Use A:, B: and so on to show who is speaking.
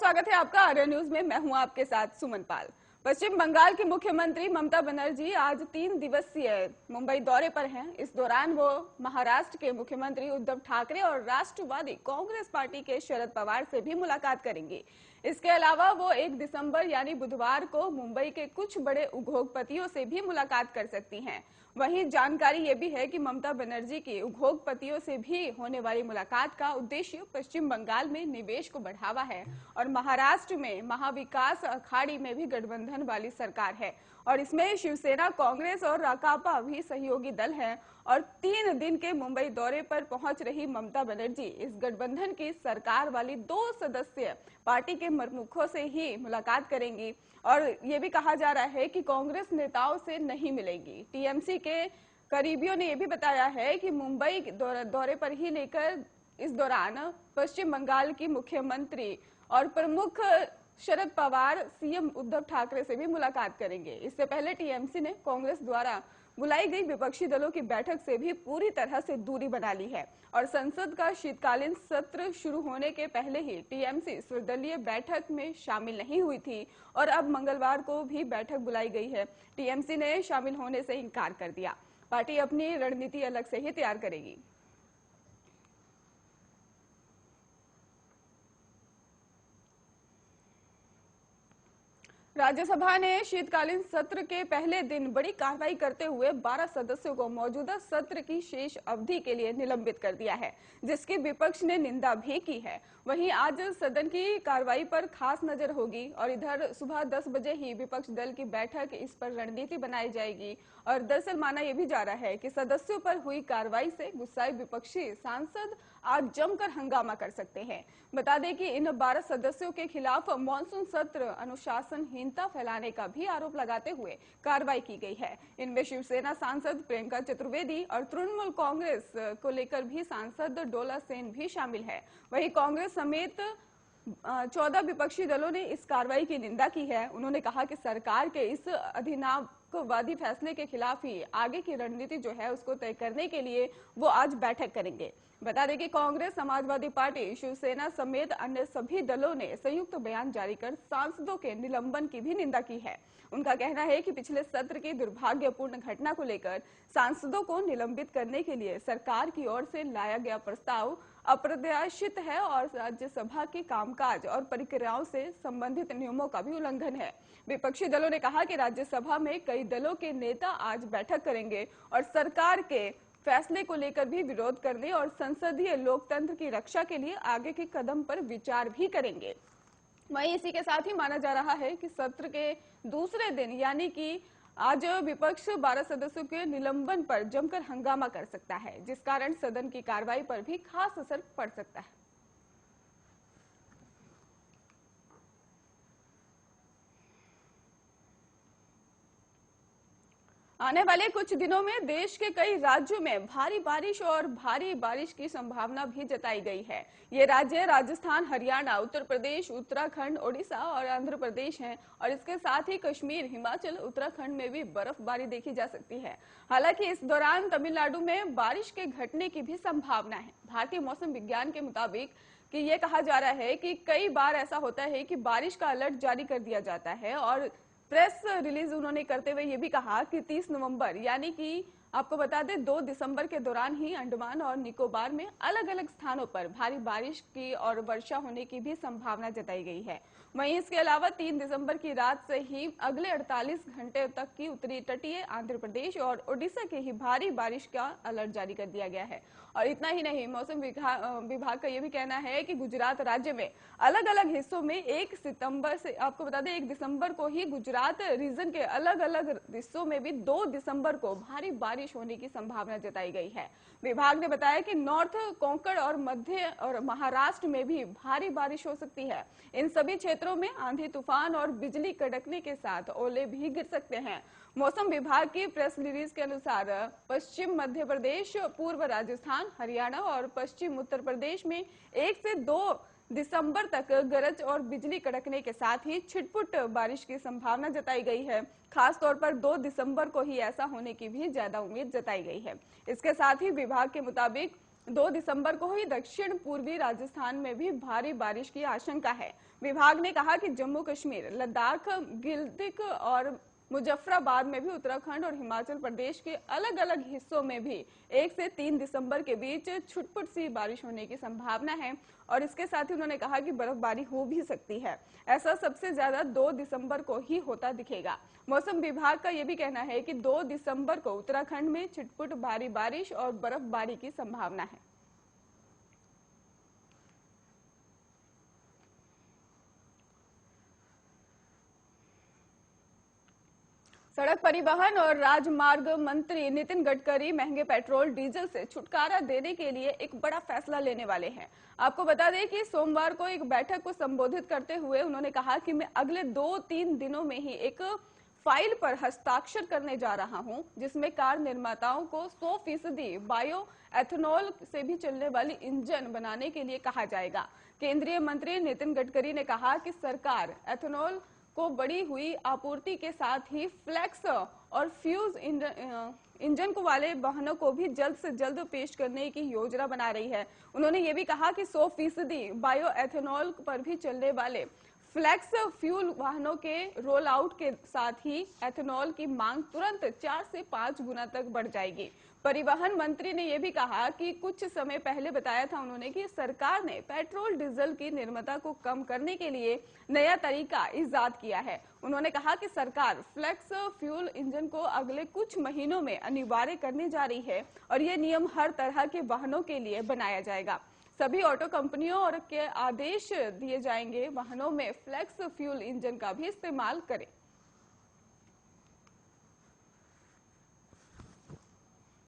A: स्वागत है आपका आर्य न्यूज में। मैं हूं आपके साथ सुमन पाल। पश्चिम बंगाल की मुख्यमंत्री ममता बनर्जी आज 3 दिवसीय मुंबई दौरे पर हैं। इस दौरान वो महाराष्ट्र के मुख्यमंत्री उद्धव ठाकरे और राष्ट्रवादी कांग्रेस पार्टी के शरद पवार से भी मुलाकात करेंगी। इसके अलावा वो 1 दिसंबर यानी बुधवार को मुंबई के कुछ बड़े उद्योगपतियों से भी मुलाकात कर सकती हैं। वहीं जानकारी ये भी है कि ममता बनर्जी की उद्योगपतियों से भी होने वाली मुलाकात का उद्देश्य पश्चिम बंगाल में निवेश को बढ़ावा है और महाराष्ट्र में महाविकास अखाड़ी में भी गठबंधन वाली सरकार है और इसमें शिवसेना, कांग्रेस और राकांपा भी सहयोगी दल हैं। और 3 दिन के मुंबई दौरे पर पहुंच रही ममता बनर्जी इस गठबंधन की सरकार वाली 2 सदस्यीय पार्टी के प्रमुखों से ही मुलाकात करेंगी और ये भी कहा जा रहा है कि कांग्रेस नेताओं से नहीं मिलेंगी। टीएमसी के करीबियों ने यह भी बताया है कि मुंबई दौरे पर ही लेकर इस दौरान पश्चिम बंगाल की मुख्यमंत्री और प्रमुख शरद पवार सीएम उद्धव ठाकरे से भी मुलाकात करेंगे। इससे पहले टीएमसी ने कांग्रेस द्वारा बुलाई गई विपक्षी दलों की बैठक से भी पूरी तरह से दूरी बना ली है और संसद का शीतकालीन सत्र शुरू होने के पहले ही टीएमसी सर्वदलीय बैठक में शामिल नहीं हुई थी और अब मंगलवार को भी बैठक बुलाई गई है। टीएमसी ने शामिल होने से इनकार कर दिया। पार्टी अपनी रणनीति अलग से ही तैयार करेगी। राज्यसभा ने शीतकालीन सत्र के पहले दिन बड़ी कार्रवाई करते हुए 12 सदस्यों को मौजूदा सत्र की शेष अवधि के लिए निलंबित कर दिया है, जिसकी विपक्ष ने निंदा भी की है। वहीं आज सदन की कार्रवाई पर खास नजर होगी और इधर सुबह 10 बजे ही विपक्ष दल की बैठक इस पर रणनीति बनाई जाएगी और दरअसल माना यह भी जा रहा है कि सदस्यों पर हुई कार्रवाई से गुस्साए विपक्षी सांसद आज जमकर हंगामा कर सकते हैं। बता दें कि इन 12 सदस्यों के खिलाफ मॉनसून सत्र अनुशासनहीनता फैलाने का भी आरोप लगाते हुए कार्रवाई की गई है। इनमें शिवसेना सांसद प्रियंका चतुर्वेदी और तृणमूल कांग्रेस को लेकर भी सांसद डोला सेन भी शामिल है। वहीं कांग्रेस समेत 14 विपक्षी दलों ने इस कार्रवाई की निंदा की है। उन्होंने कहा कि सरकार के इस अधिनायकवादी फैसले के खिलाफ ही आगे की रणनीति जो है उसको तय करने के लिए वो आज बैठक करेंगे। बता दें कि कांग्रेस, समाजवादी पार्टी, शिवसेना समेत अन्य सभी दलों ने संयुक्त बयान जारी कर सांसदों के निलंबन की भी निंदा की है। उनका कहना है कि पिछले सत्र की दुर्भाग्यपूर्ण घटना को लेकर सांसदों को निलंबित करने के लिए सरकार की ओर से लाया गया प्रस्ताव अप्रत्याशित है और राज्यसभा के कामकाज और प्रक्रियाओं से संबंधित नियमों का भी उल्लंघन है। विपक्षी दलों ने कहा कि राज्यसभा में कई दलों के नेता आज बैठक करेंगे और सरकार के फैसले को लेकर भी विरोध करने और संसदीय लोकतंत्र की रक्षा के लिए आगे के कदम पर विचार भी करेंगे। वहीं इसी के साथ ही माना जा रहा है कि सत्र के दूसरे दिन यानी कि आज विपक्ष 12 सदस्यों के निलंबन पर जमकर हंगामा कर सकता है, जिस कारण सदन की कार्रवाई पर भी खास असर पड़ सकता है। आने वाले कुछ दिनों में देश के कई राज्यों में भारी बारिश और भारी बारिश की संभावना भी जताई गई है। ये राज्य राजस्थान, हरियाणा, उत्तर प्रदेश, उत्तराखंड, ओडिशा और आंध्र प्रदेश हैं और इसके साथ ही कश्मीर, हिमाचल, उत्तराखंड में भी बर्फबारी देखी जा सकती है। हालांकि इस दौरान तमिलनाडु में बारिश के घटने की भी संभावना है। भारतीय मौसम विज्ञान के मुताबिक कि ये कहा जा रहा है कि कई बार ऐसा होता है कि बारिश का अलर्ट जारी कर दिया जाता है और प्रेस रिलीज उन्होंने करते हुए ये भी कहा कि 30 नवंबर यानी कि आपको बता दें 2 दिसंबर के दौरान ही अंडमान और निकोबार में अलग अलग स्थानों पर भारी बारिश की और वर्षा होने की भी संभावना जताई गई है। वहीं इसके अलावा 3 दिसंबर की रात से ही अगले 48 घंटे तक की उत्तरी तटीय आंध्र प्रदेश और ओडिशा के ही भारी बारिश का अलर्ट जारी कर दिया गया है। और इतना ही नहीं, मौसम विभाग का यह भी कहना है कि गुजरात राज्य में अलग अलग हिस्सों में 1 सितंबर से आपको बता दें 1 दिसंबर को ही गुजरात रीजन के अलग अलग हिस्सों में भी 2 दिसंबर को भारी बारिश होने की संभावना जताई गई है। विभाग ने बताया कि नॉर्थ कोंकण और मध्य और महाराष्ट्र में भी भारी बारिश हो सकती है। इन सभी क्षेत्रों में आंधी, तूफान और बिजली कड़कने के साथ ओले भी गिर सकते हैं। मौसम विभाग की प्रेस रिलीज के अनुसार पश्चिम मध्य प्रदेश, पूर्व राजस्थान, हरियाणा और पश्चिम उत्तर प्रदेश में 1 से 2 दिसंबर तक गरज और बिजली कड़कने के साथ ही छिटपुट बारिश की संभावना जताई गई है। खास तौर पर 2 दिसंबर को ही ऐसा होने की भी ज्यादा उम्मीद जताई गई है। इसके साथ ही विभाग के मुताबिक 2 दिसंबर को ही दक्षिण पूर्वी राजस्थान में भी भारी बारिश की आशंका है। विभाग ने कहा कि जम्मू कश्मीर, लद्दाख, गिलगित और मुजफ्फराबाद में भी, उत्तराखंड और हिमाचल प्रदेश के अलग अलग हिस्सों में भी 1 से 3 दिसंबर के बीच छुटपुट सी बारिश होने की संभावना है। और इसके साथ ही उन्होंने कहा कि बर्फबारी हो भी सकती है। ऐसा सबसे ज्यादा 2 दिसंबर को ही होता दिखेगा। मौसम विभाग का यह भी कहना है कि 2 दिसंबर को उत्तराखंड में छिटपुट भारी बारिश और बर्फबारी की संभावना है। सड़क परिवहन और राजमार्ग मंत्री नितिन गडकरी महंगे पेट्रोल डीजल से छुटकारा देने के लिए एक बड़ा फैसला लेने वाले हैं। आपको बता दें कि सोमवार को एक बैठक को संबोधित करते हुए उन्होंने कहा कि मैं अगले 2-3 दिनों में ही एक फाइल पर हस्ताक्षर करने जा रहा हूं, जिसमें कार निर्माताओं को 100% बायो एथेनॉल से भी चलने वाली इंजन बनाने के लिए कहा जाएगा। केंद्रीय मंत्री नितिन गडकरी ने कहा कि सरकार एथेनॉल को बढ़ी हुई आपूर्ति के साथ ही फ्लेक्स और फ्यूज इंजन को वाले वाहनों को भी जल्द से जल्द पेश करने की योजना बना रही है। उन्होंने ये भी कहा कि 100% बायो एथेनॉल पर भी चलने वाले फ्लेक्स फ्यूल वाहनों के रोल आउट के साथ ही एथेनॉल की मांग तुरंत 4 से 5 गुना तक बढ़ जाएगी। परिवहन मंत्री ने यह भी कहा कि कुछ समय पहले बताया था उन्होंने कि सरकार ने पेट्रोल डीजल की निर्माता को कम करने के लिए नया तरीका इजाद किया है। उन्होंने कहा कि सरकार फ्लेक्स फ्यूल इंजन को अगले कुछ महीनों में अनिवार्य करने जा रही है और ये नियम हर तरह के वाहनों के लिए बनाया जाएगा। सभी ऑटो कंपनियों और के आदेश दिए जाएंगे वाहनों में फ्लेक्स फ्यूल इंजन का भी इस्तेमाल करें।